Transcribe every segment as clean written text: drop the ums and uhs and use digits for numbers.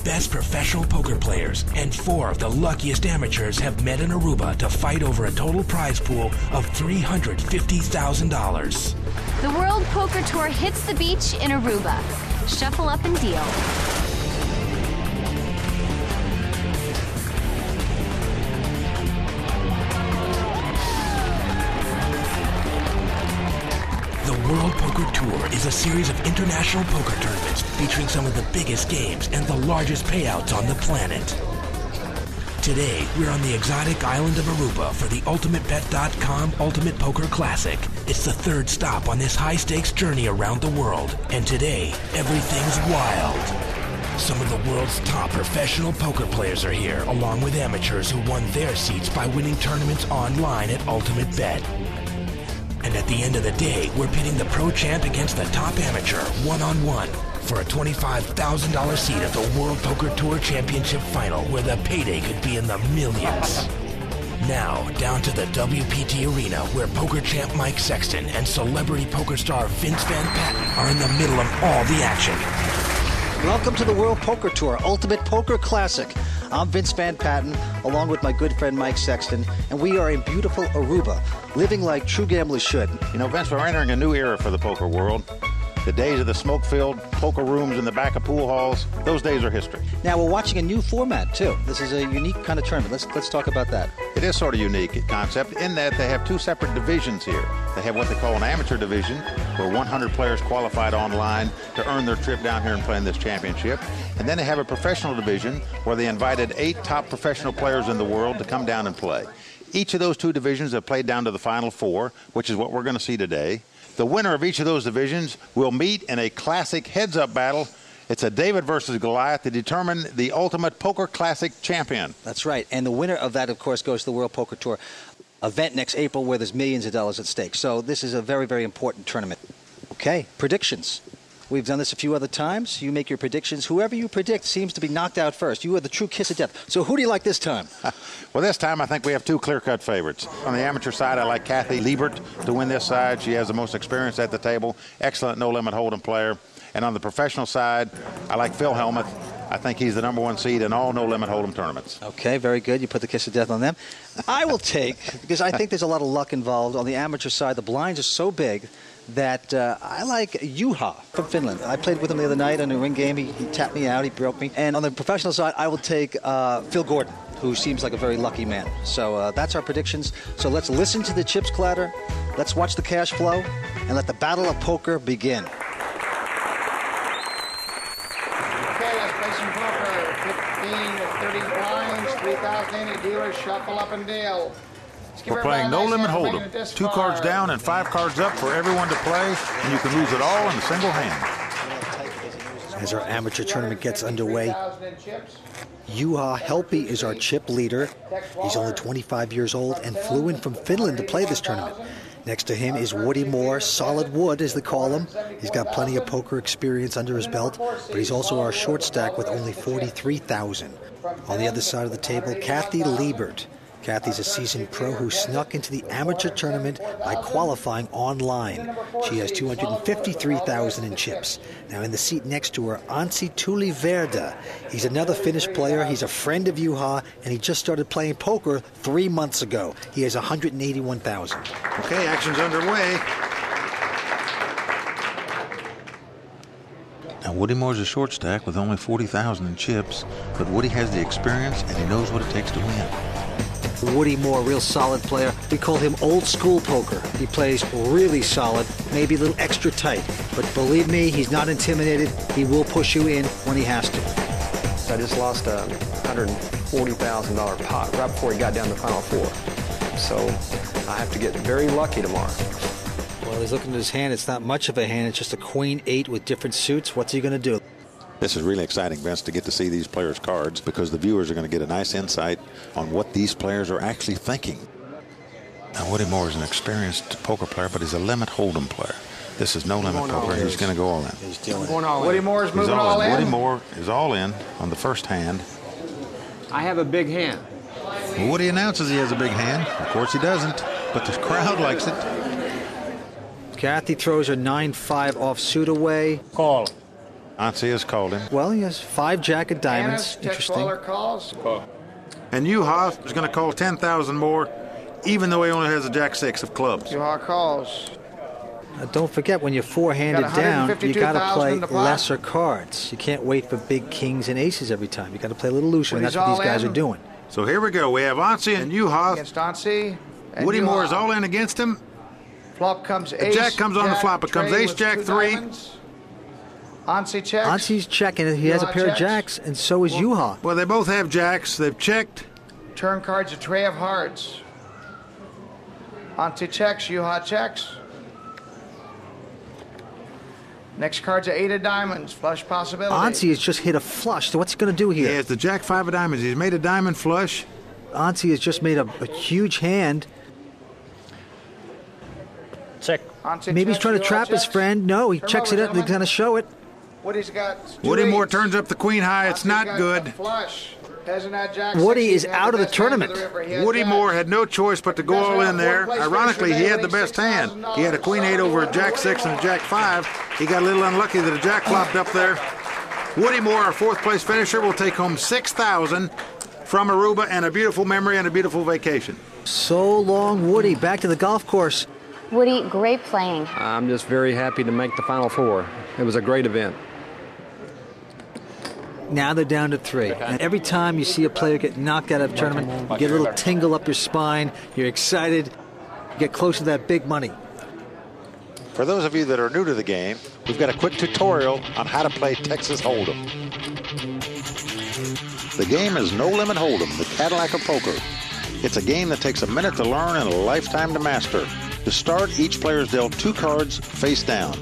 best professional poker players and 4 of the luckiest amateurs have met in Aruba to fight over a total prize pool of $350,000. The World Poker Tour hits the beach in Aruba. Shuffle up and deal. The World Poker Tour is a series of international poker tournaments featuring some of the biggest games and the largest payouts on the planet. Today, we're on the exotic island of Aruba for the UltimateBet.com Ultimate Poker Classic. It's the 3rd stop on this high-stakes journey around the world, and today, everything's wild. Some of the world's top professional poker players are here, along with amateurs who won their seats by winning tournaments online at Ultimate Bet. And at the end of the day, we're pitting the pro champ against the top amateur, one-on-one, for a $25,000 seat at the World Poker Tour Championship Final, where the payday could be in the millions. Now, down to the WPT Arena, where poker champ Mike Sexton and celebrity poker star Vince Van Patten are in the middle of all the action. Welcome to the World Poker Tour Ultimate Poker Classic. I'm Vince Van Patten, along with my good friend Mike Sexton, and we are in beautiful Aruba, living like true gamblers should. You know, Vince, we're entering a new era for the poker world. The days of the smoke-filled poker rooms in the back of pool halls, those days are history. Now we're watching a new format, too. This is a unique kind of tournament. Let's talk about that. It is sort of unique concept in that they have 2 separate divisions here. They have what they call an amateur division, where 100 players qualified online to earn their trip down here and play in this championship. And then they have a professional division where they invited 8 top professional players in the world to come down and play. Each of those 2 divisions have played down to the final 4, which is what we're going to see today. The winner of each of those divisions will meet in a classic heads-up battle. It's a David versus Goliath to determine the Ultimate Poker Classic champion. That's right. And the winner of that, of course, goes to the World Poker Tour event next April, where there's millions of dollars at stake. So this is a very, very important tournament. Okay, predictions. We've done this a few other times. You make your predictions. Whoever you predict seems to be knocked out first. You are the true kiss of death. So who do you like this time? Well, this time I think we have 2 clear-cut favorites. On the amateur side, I like Kathy Liebert to win this side. She has the most experience at the table. Excellent no-limit hold'em player. And on the professional side, I like Phil Hellmuth. I think he's the #1 seed in all no-limit hold'em tournaments. Okay, very good. You put the kiss of death on them. I will take, because I think there's a lot of luck involved. On the amateur side, the blinds are so big that I like Juha from Finland. I played with him the other night on a ring game. He tapped me out. He broke me. And on the professional side, I will take Phil Gordon, who seems like a very lucky man. So that's our predictions. So let's listen to the chips clatter. Let's watch the cash flow, and let the battle of poker begin. Okay, let's play some poker. 15 to 30 blinds, 3,000 any dealers, shuffle up and deal. We're playing no-limit hold'em. 2 cards down and 5 cards up for everyone to play, and you can lose it all in a single hand. As our amateur tournament gets underway, Juha Helppi is our chip leader. He's only 25 years old and flew in from Finland to play this tournament. Next to him is Woody Moore, solid wood as they call him. He's got plenty of poker experience under his belt, but he's also our short stack with only 43,000. On the other side of the table, Kathy Liebert. Kathy's a seasoned pro who snuck into the amateur tournament by qualifying online. She has 253,000 in chips. Now in the seat next to her, Anssi Tuliverda. He's another Finnish player. He's a friend of Juha, and he just started playing poker 3 months ago. He has 181,000. Okay, action's underway. Now, Woody Moore's a short stack with only 40,000 in chips, but Woody has the experience and he knows what it takes to win. Woody Moore, real solid player. We call him old school poker. He plays really solid, maybe a little extra tight. But believe me, he's not intimidated. He will push you in when he has to. I just lost a $140,000 pot right before he got down to the final 4. So I have to get very lucky tomorrow. Well, he's looking at his hand. It's not much of a hand. It's just a queen-8 with different suits. What's he going to do? This is really exciting, Vince, to get to see these players' cards, because the viewers are going to get a nice insight on what these players are actually thinking. Now, Woody Moore is an experienced poker player, but he's a limit hold'em player. This is no limit poker. He's going to go all in. He's doing Woody Moore's moving all in. Woody Moore is all in on the first hand. I have a big hand. Well, Woody announces he has a big hand. Of course he doesn't, but the crowd likes it. Kathy throws her 9-5 offsuit away. Call. Ansi has called him. Well, he has 5 jack of diamonds. Annis, Interesting. calls. And Juha is going to call 10,000 more, even though he only has a jack-6 of clubs. Juha calls. Don't forget, when you're 4-handed Got down, you got to 152,000 play in the pot. lesser cards. You can't wait for big kings and aces every time. You got to play a little looser, and Woody's that's what these all guys in. are doing. So here we go. We have Ansi and Juha. Against Ansi. and Woody Juha. Moore is all in against him. Flop comes ace. Jack comes on the flop. It comes Trey ace, with jack, 2 3. diamonds. Ansi checks. Ansi's checking. He has a Juha pair of checks. jacks, and so is Juha. Well, they both have jacks. They've checked. Turn cards a tray of hearts. Ansi checks. Juha checks. Next card's a 8 of diamonds. Flush possibility. Ansi has just hit a flush. So what's he going to do He here? has the jack, 5 of diamonds. He's made a diamond flush. Ansi has just made a huge hand. Check. Ansi Maybe he's checks, trying to Juha trap his checks. friend. No, he Turn checks over, it up. He's gentlemen. going to show it. Woody's got 2 Woody Moore eights. turns up the queen high. It's Ansi's not got good. a Flush. Peasant had jack Woody 6. is He had out the of the best hand tournament. of river. He had Woody jacks. Moore had no choice but to go all in there. Ironically, he had the best hand. He had a queen 8 over a jack 6 and a jack 5. He got a little unlucky that a jack flopped up there. Woody Moore, our 4th place finisher, will take home 6,000 from Aruba and a beautiful memory and a beautiful vacation. So long, Woody. Back to the golf course. Woody, great playing. I'm just very happy to make the Final Four. It was a great event. Now they're down to 3. And every time you see a player get knocked out of a tournament, you get a little tingle up your spine. You're excited. You get close to that big money. For those of you that are new to the game, we've got a quick tutorial on how to play Texas Hold'em. The game is No Limit Hold'em, the Cadillac of poker. It's a game that takes a minute to learn and a lifetime to master. To start, each player is dealt 2 cards face down.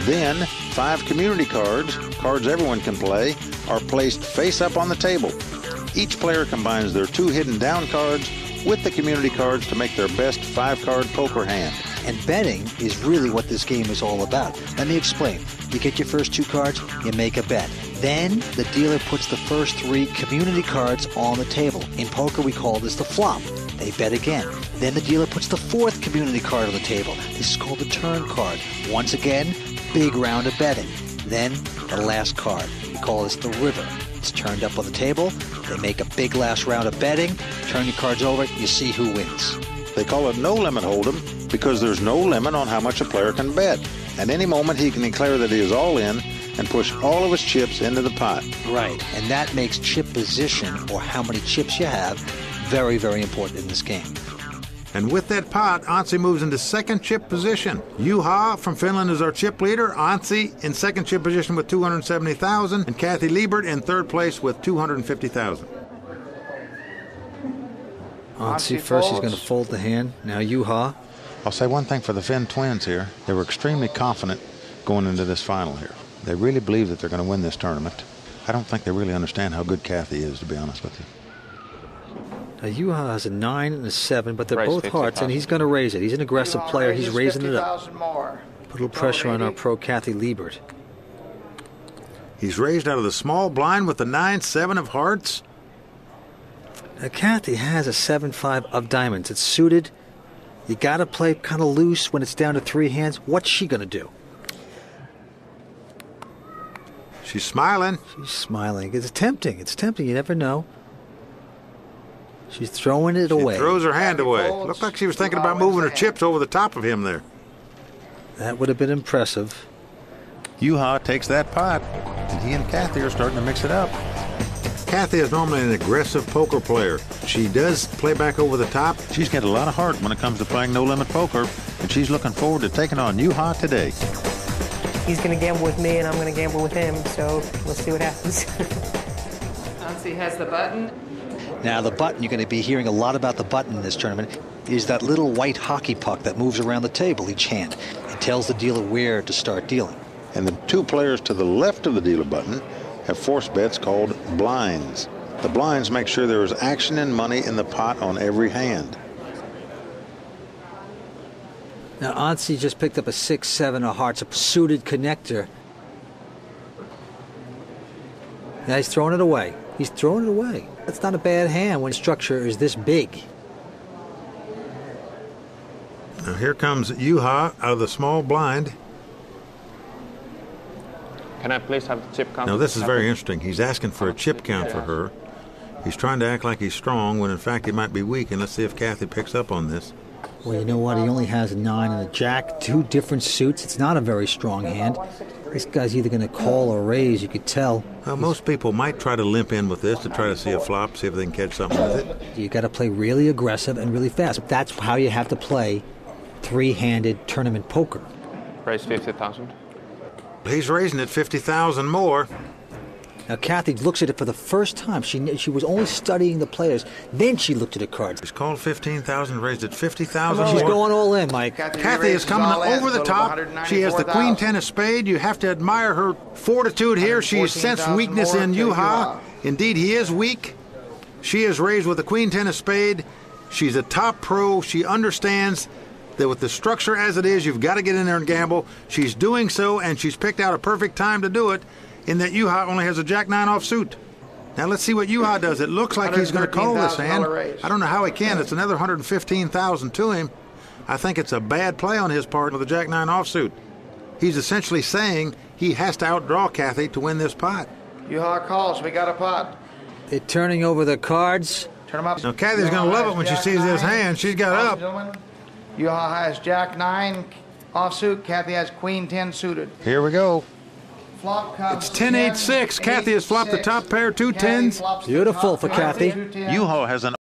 Then, 5 community cards, cards everyone can play, are placed face up on the table. Each player combines their 2 hidden down cards with the community cards to make their best 5-card poker hand. And betting is really what this game is all about. Let me explain. You get your first 2 cards, you make a bet. Then the dealer puts the first 3 community cards on the table. In poker, we call this the flop. They bet again. Then the dealer puts the 4th community card on the table. This is called the turn card. Once again, big round of betting. Then the last card. We call this the river. It's turned up on the table. They make a big last round of betting. Turn your cards over. You see who wins. They call it No Limit Hold'em because there's no limit on how much a player can bet. At any moment, he can declare that he is all in and push all of his chips into the pot. Right. And that makes chip position, or how many chips you have, very, very important in this game. And with that pot, Ansi moves into 2nd chip position. Juha from Finland is our chip leader. Ansi in 2nd chip position with 270,000, and Kathy Liebert in 3rd place with 250,000. Ansi first, he's going to fold the hand. Now Juha. I'll say one thing for the Finn twins here. They were extremely confident going into this final here. They really believe that they're going to win this tournament. I don't think they really understand how good Kathy is, to be honest with you. Now Juha has a 9 and a 7, but they're Raise both hearts, and he's going to raise it. He's an aggressive Juha player. He's raises raising it up. 50,000 more. Put a little pressure on our pro Kathy Liebert. He's raised out of the small blind with the 9-7 of hearts. Now Kathy has a 7-5 of diamonds. It's suited. You got to play kind of loose when it's down to 3 hands. What's she going to do? She's smiling. She's smiling. It's tempting. It's tempting. You never know. She's throwing it away. She throws her hand away. Looked like she was thinking about moving her chips over the top of him there. That would have been impressive. Juha takes that pot, and he and Kathy are starting to mix it up. Kathy is normally an aggressive poker player. She does play back over the top. She's got a lot of heart when it comes to playing no-limit poker, and she's looking forward to taking on Juha today. He's going to gamble with me, and I'm going to gamble with him, so we'll see what happens. Ansi has the button. Now the button, you're going to be hearing a lot about the button in this tournament, is that little white hockey puck that moves around the table each hand. It tells the dealer where to start dealing. And the 2 players to the left of the dealer button have force bets called blinds. The blinds make sure there is action and money in the pot on every hand. Now Ansi just picked up a 6-7 of hearts, a suited connector. Now he's throwing it away. He's throwing it away. That's not a bad hand when structure is this big. Now here comes Juha out of the small blind. Can I please have the chip count? Now this is very interesting. He's asking for a chip count for her. He's trying to act like he's strong when in fact he might be weak, and let's see if Kathy picks up on this. Well, you know what? He only has a 9 and a jack, 2 different suits. It's not a very strong hand. This guy's either going to call or raise, you could tell. Well, most people might try to limp in with this to try to see a flop, see if they can catch something with it. You got to play really aggressive and really fast. That's how you have to play three-handed tournament poker. Raise 50,000. He's raising it 50,000 more. Now, Kathy looks at it for the first time. She was only studying the players. Then she looked at the cards. He's called 15,000, raised it 50,000 more. She's going all in, Mike. Kathy is coming over the top. She has the queen 10 of spade. You have to admire her fortitude here. She's sensed weakness in Yuha. Indeed, he is weak. She is raised with the queen 10 of spade. She's a top pro. She understands that with the structure as it is, you've got to get in there and gamble. She's doing so, and she's picked out a perfect time to do it, in that Yuha only has a jack-9 offsuit. Now let's see what Yuha does. It looks like he's going to call this hand. I don't know how he can. It's another 115,000 to him. I think it's a bad play on his part with the jack-9 offsuit. He's essentially saying he has to outdraw Kathy to win this pot. Yuha calls. We got a pot. They're turning over the cards. Turn them up. Now Kathy's going to love it when she sees this hand. She's got up. Yuha has jack-9 offsuit. Kathy has queen 10 suited. Here we go. Flop comes It's 10-8-6. Kathy has flopped the top pair, 2 10s. Beautiful for Kathy. Yuha has an